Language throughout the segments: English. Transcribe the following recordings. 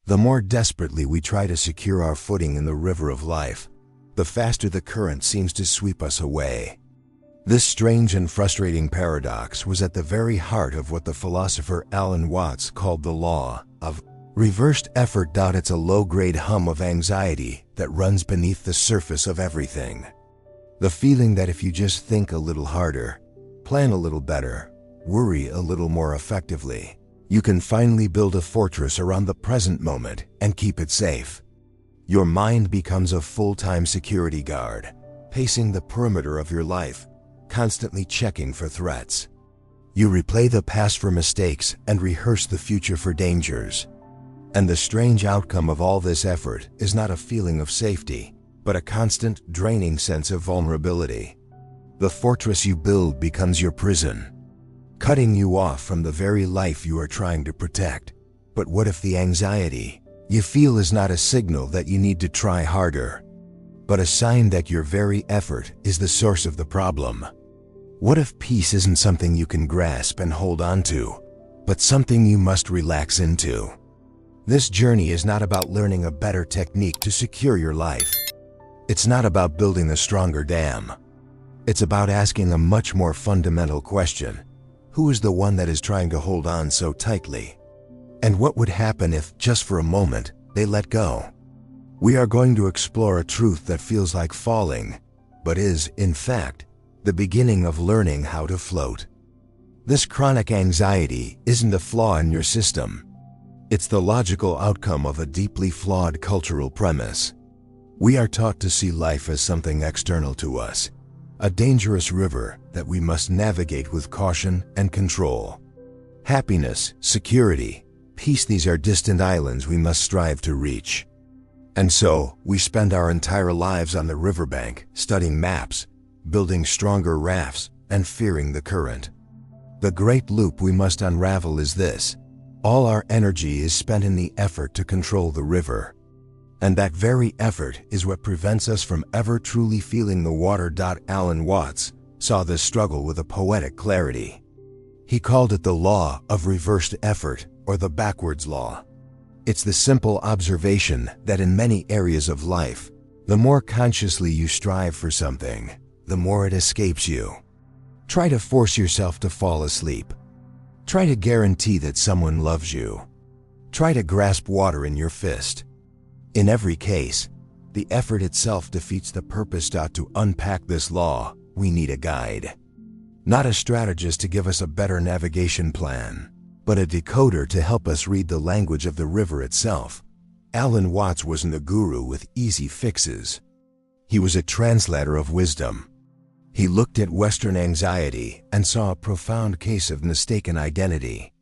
The more desperately we try to secure our footing in the river of life, the faster the current seems to sweep us away. This strange and frustrating paradox was at the very heart of what the philosopher Alan Watts called the law of reversed effort. It's a low-grade hum of anxiety that runs beneath the surface of everything. The feeling that if you just think a little harder, plan a little better, worry a little more effectively, you can finally build a fortress around the present moment and keep it safe. Your mind becomes a full-time security guard, pacing the perimeter of your life, constantly checking for threats. You replay the past for mistakes and rehearse the future for dangers. And the strange outcome of all this effort is not a feeling of safety, but a constant, draining sense of vulnerability. The fortress you build becomes your prison, cutting you off from the very life you are trying to protect. But what if the anxiety you feel is not a signal that you need to try harder, but a sign that your very effort is the source of the problem? What if peace isn't something you can grasp and hold on to, but something you must relax into? This journey is not about learning a better technique to secure your life. It's not about building a stronger dam. It's about asking a much more fundamental question. Who is the one that is trying to hold on so tightly? And what would happen if, just for a moment, they let go? We are going to explore a truth that feels like falling, but is, in fact, the beginning of learning how to float. This chronic anxiety isn't a flaw in your system. It's the logical outcome of a deeply flawed cultural premise. We are taught to see life as something external to us, a dangerous river that we must navigate with caution and control. Happiness, security, peace, these are distant islands we must strive to reach. And so, we spend our entire lives on the riverbank, studying maps, building stronger rafts, and fearing the current. The great loop we must unravel is this: all our energy is spent in the effort to control the river. And that very effort is what prevents us from ever truly feeling the water. Alan Watts saw this struggle with a poetic clarity. He called it the law of reversed effort, or the backwards law. It's the simple observation that in many areas of life, the more consciously you strive for something, the more it escapes you. Try to force yourself to fall asleep. Try to guarantee that someone loves you. Try to grasp water in your fist. In every case, the effort itself defeats the purpose. To unpack this law, we need a guide. Not a strategist to give us a better navigation plan, but a decoder to help us read the language of the river itself. Alan Watts wasn't a guru with easy fixes. He was a translator of wisdom. He looked at Western anxiety and saw a profound case of mistaken identity.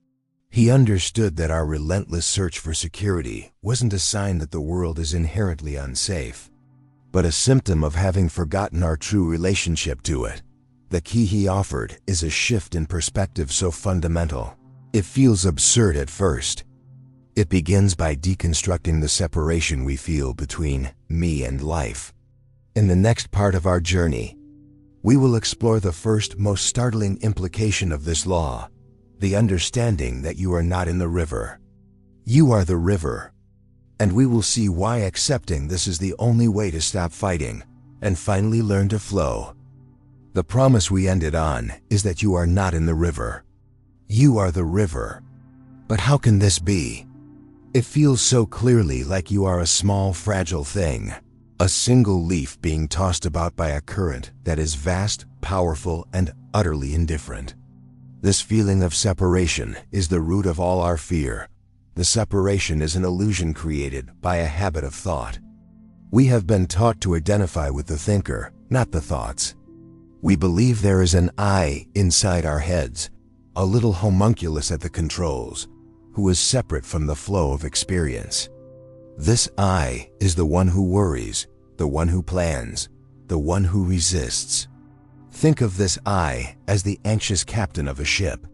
He understood that our relentless search for security wasn't a sign that the world is inherently unsafe, but a symptom of having forgotten our true relationship to it. The key he offered is a shift in perspective so fundamental, it feels absurd at first. It begins by deconstructing the separation we feel between me and life. In the next part of our journey, we will explore the first, most startling implication of this law: the understanding that you are not in the river. You are the river. And we will see why accepting this is the only way to stop fighting and finally learn to flow. The promise we ended on is that you are not in the river. You are the river. But how can this be? It feels so clearly like you are a small, fragile thing, a single leaf being tossed about by a current that is vast, powerful, and utterly indifferent. This feeling of separation is the root of all our fear. The separation is an illusion created by a habit of thought. We have been taught to identify with the thinker, not the thoughts. We believe there is an I inside our heads, a little homunculus at the controls, who is separate from the flow of experience. This I is the one who worries, the one who plans, the one who resists. Think of this I as the anxious captain of a ship.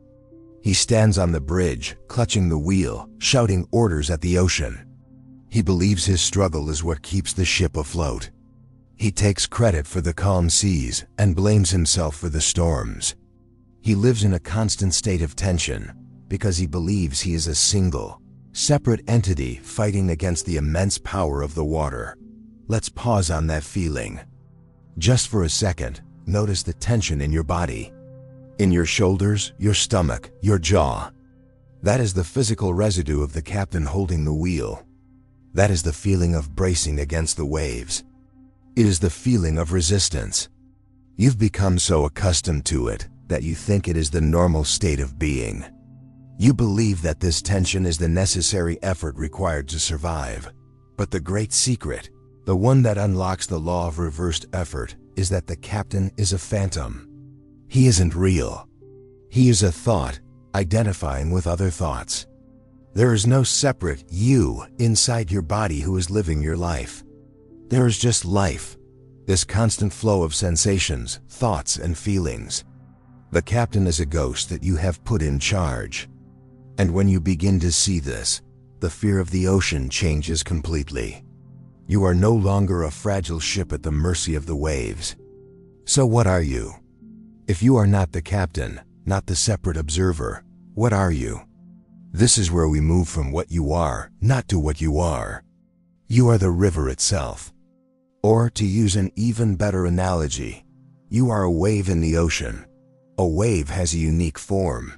He stands on the bridge, clutching the wheel, shouting orders at the ocean. He believes his struggle is what keeps the ship afloat. He takes credit for the calm seas and blames himself for the storms. He lives in a constant state of tension because he believes he is a single, separate entity fighting against the immense power of the water. Let's pause on that feeling. Just for a second, notice the tension in your body. In your shoulders, your stomach, your jaw. That is the physical residue of the captain holding the wheel. That is the feeling of bracing against the waves. It is the feeling of resistance. You've become so accustomed to it that you think it is the normal state of being. You believe that this tension is the necessary effort required to survive. But the great secret, the one that unlocks the law of reversed effort, is that the captain is a phantom. He isn't real. He is a thought, identifying with other thoughts. There is no separate you inside your body who is living your life. There is just life, this constant flow of sensations, thoughts, and feelings. The captain is a ghost that you have put in charge. And when you begin to see this, the fear of the ocean changes completely. You are no longer a fragile ship at the mercy of the waves. So what are you? If you are not the captain, not the separate observer, what are you? This is where we move from what you are, not to what you are. You are the river itself. Or, to use an even better analogy, you are a wave in the ocean. A wave has a unique form.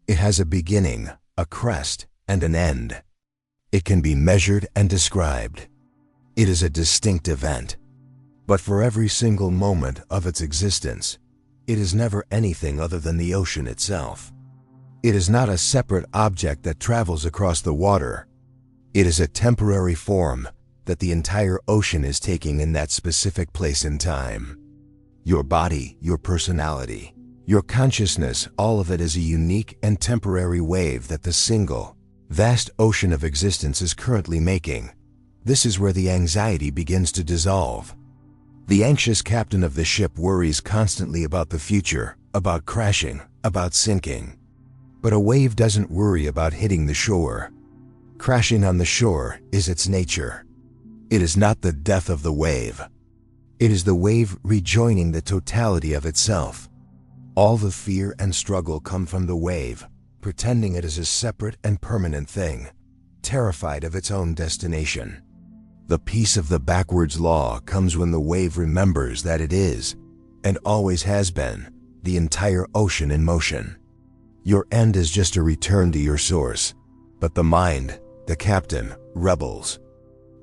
It has a beginning, a crest, and an end. It can be measured and described. It is a distinct event. But for every single moment of its existence, it is never anything other than the ocean itself. It is not a separate object that travels across the water. It is a temporary form that the entire ocean is taking in that specific place in time. Your body, your personality, your consciousness, all of it is a unique and temporary wave that the single, vast ocean of existence is currently making. This is where the anxiety begins to dissolve. The anxious captain of the ship worries constantly about the future, about crashing, about sinking. But a wave doesn't worry about hitting the shore. Crashing on the shore is its nature. It is not the death of the wave. It is the wave rejoining the totality of itself. All the fear and struggle come from the wave, pretending it is a separate and permanent thing, terrified of its own destination. The peace of the backwards law comes when the wave remembers that it is, and always has been, the entire ocean in motion. Your end is just a return to your source, but the mind, the captain, rebels.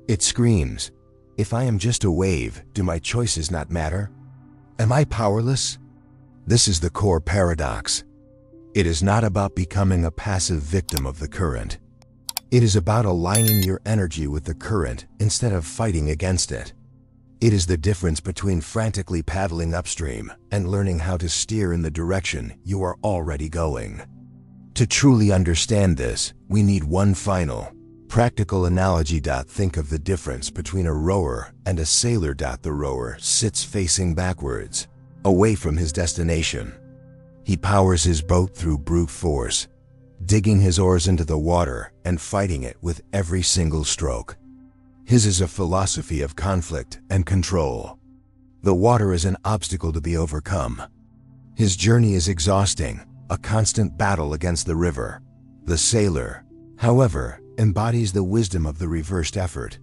It screams, "If I am just a wave, do my choices not matter? Am I powerless?" This is the core paradox. It is not about becoming a passive victim of the current. It is about aligning your energy with the current instead of fighting against it. It is the difference between frantically paddling upstream and learning how to steer in the direction you are already going. To truly understand this, we need one final, practical analogy. Think of the difference between a rower and a sailor. The rower sits facing backwards, away from his destination. He powers his boat through brute force, digging his oars into the water and fighting it with every single stroke. His is a philosophy of conflict and control. The water is an obstacle to be overcome. His journey is exhausting, a constant battle against the river. The sailor, however, embodies the wisdom of the reversed effort.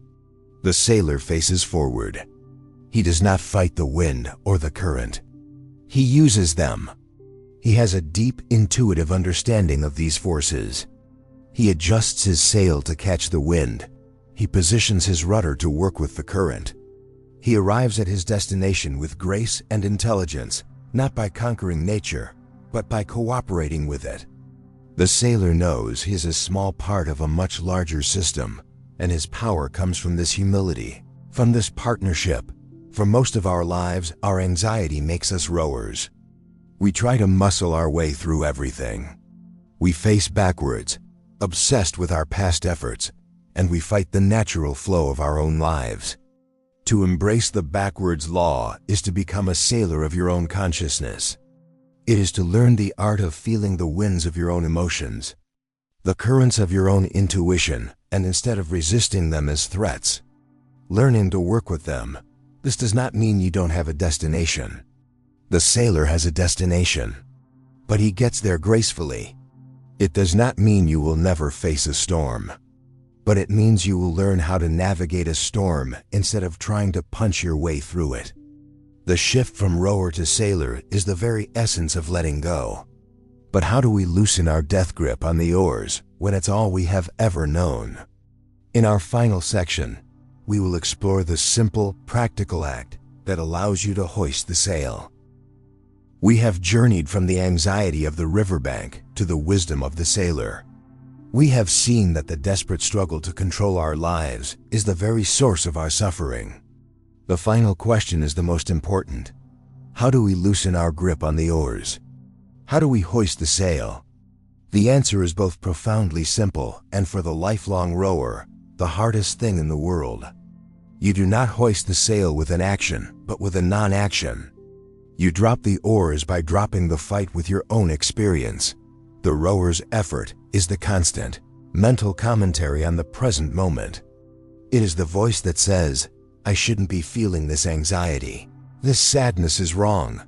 The sailor faces forward. He does not fight the wind or the current. He uses them. He has a deep, intuitive understanding of these forces. He adjusts his sail to catch the wind. He positions his rudder to work with the current. He arrives at his destination with grace and intelligence, not by conquering nature, but by cooperating with it. The sailor knows he is a small part of a much larger system, and his power comes from this humility, from this partnership. For most of our lives, our anxiety makes us rowers. We try to muscle our way through everything. We face backwards, obsessed with our past efforts, and we fight the natural flow of our own lives. To embrace the backwards law is to become a sailor of your own consciousness. It is to learn the art of feeling the winds of your own emotions, the currents of your own intuition, and instead of resisting them as threats, learning to work with them. This does not mean you don't have a destination. The sailor has a destination, but he gets there gracefully. It does not mean you will never face a storm, but it means you will learn how to navigate a storm instead of trying to punch your way through it. The shift from rower to sailor is the very essence of letting go. But how do we loosen our death grip on the oars when it's all we have ever known? In our final section, we will explore the simple, practical act that allows you to hoist the sail. We have journeyed from the anxiety of the riverbank to the wisdom of the sailor. We have seen that the desperate struggle to control our lives is the very source of our suffering. The final question is the most important. How do we loosen our grip on the oars? How do we hoist the sail? The answer is both profoundly simple and, for the lifelong rower, the hardest thing in the world. You do not hoist the sail with an action, but with a non-action. You drop the oars by dropping the fight with your own experience. The rower's effort is the constant, mental commentary on the present moment. It is the voice that says, "I shouldn't be feeling this anxiety. This sadness is wrong.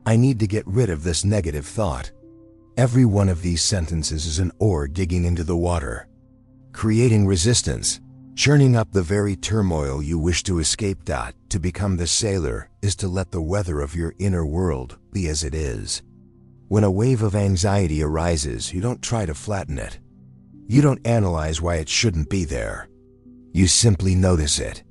I need to get rid of this negative thought." Every one of these sentences is an oar digging into the water, creating resistance, churning up the very turmoil you wish to escape. To become the sailor is to let the weather of your inner world be as it is. When a wave of anxiety arises, you don't try to flatten it. You don't analyze why it shouldn't be there. You simply notice it.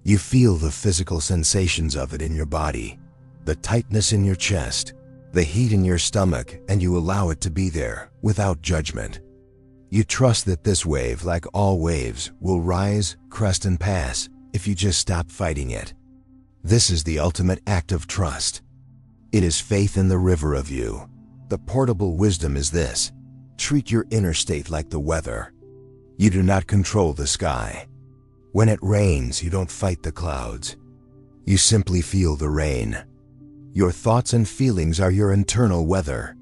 You feel the physical sensations of it in your body, the tightness in your chest, the heat in your stomach, and you allow it to be there without judgment. You trust that this wave, like all waves, will rise, crest, and pass if you just stop fighting it. This is the ultimate act of trust. It is faith in the river of you. The portable wisdom is this: treat your inner state like the weather. You do not control the sky. When it rains, you don't fight the clouds. You simply feel the rain. Your thoughts and feelings are your internal weather.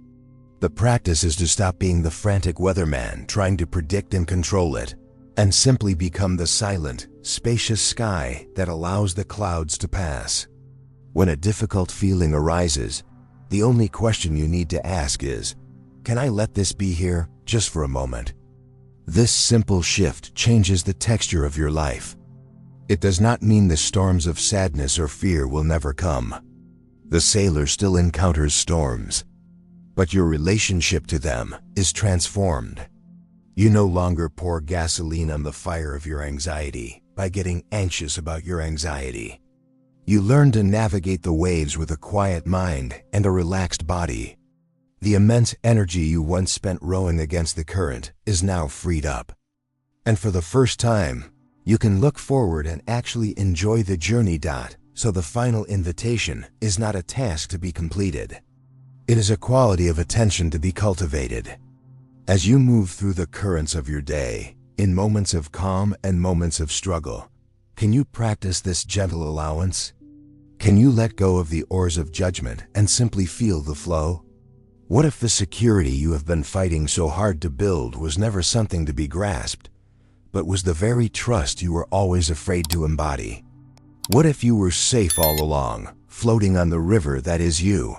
The practice is to stop being the frantic weatherman trying to predict and control it, and simply become the silent, spacious sky that allows the clouds to pass. When a difficult feeling arises, the only question you need to ask is, can I let this be here just for a moment? This simple shift changes the texture of your life. It does not mean the storms of sadness or fear will never come. The sailor still encounters storms, but your relationship to them is transformed. You no longer pour gasoline on the fire of your anxiety by getting anxious about your anxiety. You learn to navigate the waves with a quiet mind and a relaxed body. The immense energy you once spent rowing against the current is now freed up. And for the first time, you can look forward and actually enjoy the journey. So the final invitation is not a task to be completed. It is a quality of attention to be cultivated. As you move through the currents of your day, in moments of calm and moments of struggle, can you practice this gentle allowance? Can you let go of the oars of judgment and simply feel the flow? What if the security you have been fighting so hard to build was never something to be grasped, but was the very trust you were always afraid to embody? What if you were safe all along, floating on the river that is you,